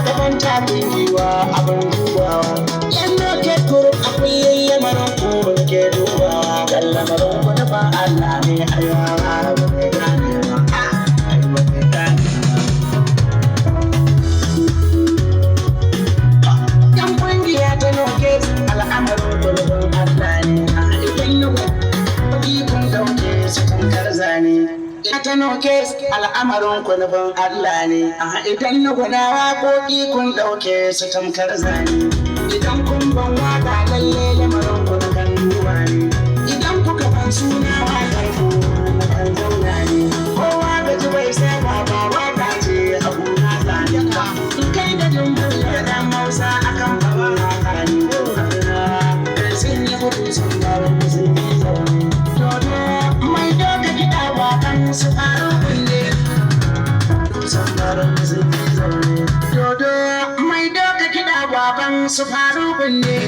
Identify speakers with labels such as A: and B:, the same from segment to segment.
A: daban takin giwa abin dubawa. Yan noke group akwai yayyamarin kuma ke dubawa. Dan lamarin ku nufin Allah ne ayawa ba mai ganewa. Ba mai ganewa. Yan kungiya ta noke al'amarin ku nufin Allah ne. Idan nuku ikon dauke su tankar zane. Ta noke al'amarin ku nufin Allah ne. Idan nuku na waƙoƙi kun ɗauke su tamkar zane. Idan kun ban waƙa lalle lamarin ku na kan duba ne. Idan kuka ban suna waƙar ku na kan zauna ne. Kowa da ji bai saba ba waƙa ce a kuna zane ka. Kai da jumbar da ɗan Hausa akan faɗin waƙa ne. Da sun yi gudu sun bar sun yi zaune. Dodo mai doga gida waƙan su faru kunne. Sun bar sun yi zaune. Dodo mai doga kiɗa baban su faru kunne.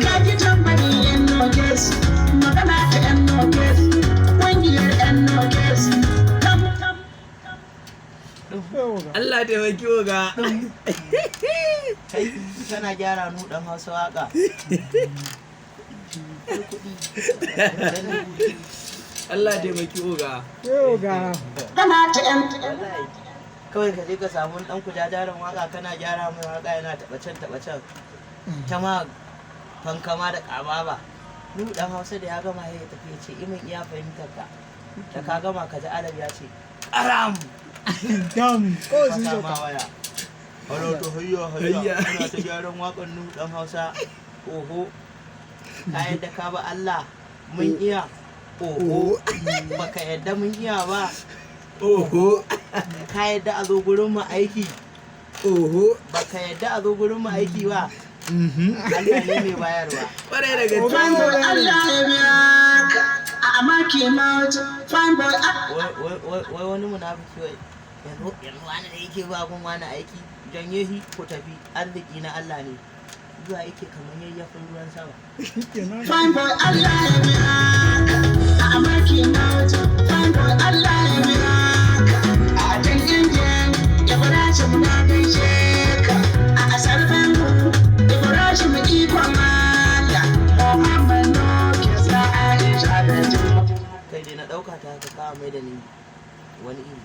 A: Kaji tambari yan nokes, magana ta yan nokes, ƙungiyar yan nokes.
B: Allah taimaki oga.
C: Kai kana gyara nu dan Hausa waka.
B: Allah taimaki oga.
A: Gana ta yan
C: Kawai ka je ka samu dan kujajaren waka kana gyara mai waka yana tabacen ta ma fankama da kababa. Nu dan Hausa da ya gama ya tafi ya ce imin iya fahimtar ka. Da ka gama ka ji Arab ya ce karam.
D: Dam.
C: Ko sun zo ka waya. Halo to hayya ana ta gyaran wakan nu dan Hausa. Oho. Ka yadda ka ba Allah mun iya. Oho. Baka yadda mun iya ba.
B: Oho.
C: Ka yadda a zo gurin mu aiki.
B: Oho.
C: Baka yadda a zo gurin mu aiki ba. Allah ne mai bayarwa.
B: Kwarai da gaske.
A: fanboy Allah ya biya ka a maki mawuce fanboy
C: Wai wani munafiki wai. Yanzu wani da yake ba gun wani aiki janye shi ko tafi arziki na Allah ne. Zuwa yake kamar yayyafin ruwan sama.
A: fanboy Allah ya biya ka a maki mawuce fanboy Allah ya biya ka a can injin Ibrahim na gaishe ka a ƙasar Bengu Ibrahim ikon Allah Muhammad Noke sa Aisha da Juma.
C: Kai dai na ɗauka ta ka kawo mai da ni wani iri.